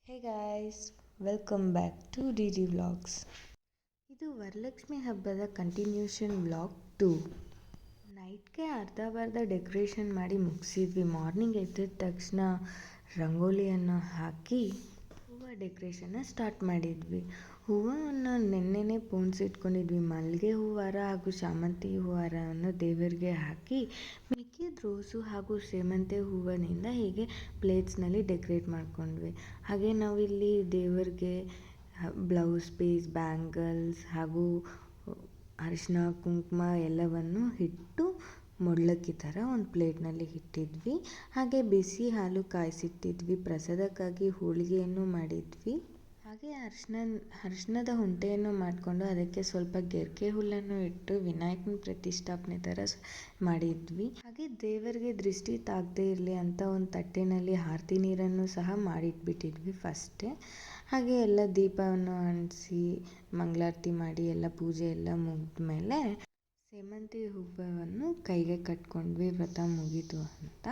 Hey guys, welcome back to D D vlogs. ಇದು ವರಲಕ್ಷ್ಮಿ ಹಬ್ಬದ continuation vlog 2. ನೈಟ್ಗೆ ಅರ್ಧ decoration ಮಾಡಿ ಮುಗಿಸಿದ್ವಿ. ಮಾರ್ನಿಂಗ್ ಎದ್ದ ತಕ್ಷಣ ರಂಗೋಲಿಯನ್ನು ಹಾಕಿ ಹೂವು ಡೆಕೋರೇಷನ್ನ ಸ್ಟಾರ್ಟ್ ಮಾಡಿದ್ವಿ. ಹೂವನ್ನು ನೆನ್ನೆನೇ ಪೋಣಿಸಿಟ್ಕೊಂಡಿದ್ವಿ. ಮಲ್ಲಿಗೆ ಹೂವಾರ ಹಾಗೂ ಶಾಮಂತಿ ಹೂವಾರವನ್ನು ದೇವರಿಗೆ ಹಾಕಿ ಮಿಕ್ಕಿದ ರೋಸು ಹಾಗೂ ಸೇವಂತಿ ಹೂವಿನಿಂದ ಹೀಗೆ ಪ್ಲೇಟ್ಸ್ನಲ್ಲಿ ಡೆಕೋರೇಟ್ ಮಾಡ್ಕೊಂಡ್ವಿ. ಹಾಗೆ ನಾವಿಲ್ಲಿ ದೇವರಿಗೆ ಬ್ಲೌಸ್ ಪೀಸ್, ಬ್ಯಾಂಗಲ್ಸ್ ಹಾಗೂ ಅರಿಶಿನ ಕುಂಕುಮ ಎಲ್ಲವನ್ನು ಇಟ್ಟು ಮೊಡ್ಲಕ್ಕಿ ಥರ ಒಂದು ಪ್ಲೇಟ್ನಲ್ಲಿ ಇಟ್ಟಿದ್ವಿ. ಹಾಗೆ ಬಿಸಿ ಹಾಲು ಕಾಯಿಸಿಟ್ಟಿದ್ವಿ. ಪ್ರಸಾದಕ್ಕಾಗಿ ಹೋಳಿಗೆಯನ್ನು ಮಾಡಿದ್ವಿ. ಹಾಗೆ ಅರಿಶಿನದ ಉಂಡೆಯನ್ನು ಮಾಡಿಕೊಂಡು ಅದಕ್ಕೆ ಸ್ವಲ್ಪ ಗೆರ್ಕೆ ಹುಲ್ಲನ್ನು ಇಟ್ಟು ವಿನಾಯಕನ ಪ್ರತಿಷ್ಠಾಪನೆ ಥರ ಮಾಡಿದ್ವಿ. ಹಾಗೆ ದೇವರಿಗೆ ದೃಷ್ಟಿ ತಾಗದೇ ಇರಲಿ ಅಂತ ಒಂದು ತಟ್ಟೆನಲ್ಲಿ ಆರತಿ ನೀರನ್ನು ಸಹ ಮಾಡಿಟ್ಬಿಟ್ಟಿದ್ವಿ ಫಸ್ಟೇ. ಹಾಗೆ ಎಲ್ಲ ದೀಪವನ್ನು ಅಂಟಿಸಿ ಮಂಗಳಾರತಿ ಮಾಡಿ ಎಲ್ಲ ಪೂಜೆ ಎಲ್ಲ ಮುಗಿದ್ಮೇಲೆ ಸೇವಂತಿ ಹೂವನ್ನು ಕೈಗೆ ಕಟ್ಕೊಂಡ್ವಿ, ವ್ರತ ಮುಗೀತು ಅಂತ.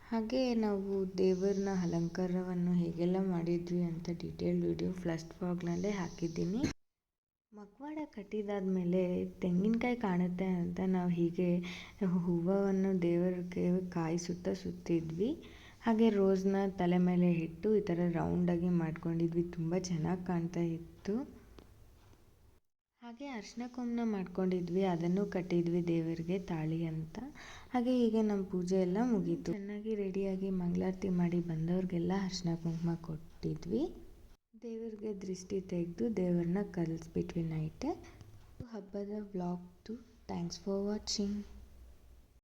ಹಾಗೆ ನಾವು ದೇವರನ್ನ ಅಲಂಕಾರವನ್ನು ಹೇಗೆಲ್ಲ ಮಾಡಿದ್ವಿ ಅಂತ ಡೀಟೇಲ್ ವಿಡಿಯೋ ಫಸ್ಟ್ ವ್ಲಾಗ್ನಲ್ಲೇ ಹಾಕಿದ್ದೀನಿ. ಮಕವಾಡ ಕಟ್ಟಿದಾದ್ಮೇಲೆ ತೆಂಗಿನಕಾಯಿ ಕಾಣುತ್ತೆ ಅಂತ ನಾವು ಹೀಗೆ ಹೂವನ್ನು ದೇವರಿಗೆ ಕಾಯಿ ಸುತ್ತಿದ್ವಿ. ಹಾಗೆ ರೋಸ್ನ ತಲೆ ಮೇಲೆ ಇಟ್ಟು ಈ ಥರ ರೌಂಡಾಗಿ ಮಾಡ್ಕೊಂಡಿದ್ವಿ. ತುಂಬ ಚೆನ್ನಾಗಿ ಕಾಣ್ತಾ ಇತ್ತು. ಹಾಗೆ ಅರಿಶಿನ ಕುಂಕುಮ ಮಾಡ್ಕೊಂಡಿದ್ವಿ, ಅದನ್ನು ಕಟ್ಟಿದ್ವಿ ದೇವರಿಗೆ ತಾಳಿ ಅಂತ. ಹಾಗೆ ಹೀಗೆ ನಮ್ಮ ಪೂಜೆ ಎಲ್ಲ ಮುಗೀತು. ಚೆನ್ನಾಗಿ ರೆಡಿಯಾಗಿ ಮಂಗಳಾರತಿ ಮಾಡಿ ಬಂದವ್ರಿಗೆಲ್ಲ ಅರಿಶಿನ ಕುಂಕುಮ ಕೊಟ್ಟಿದ್ವಿ. ದೇವರಿಗೆ ದೃಷ್ಟಿ ತೆಗೆದು ದೇವರನ್ನ ಕಳಿಸ್ಬಿಟ್ವಿ ನೈಟೇ. ಹಬ್ಬದ ವ್ಲಾಗ್ 2. Thanks for watching.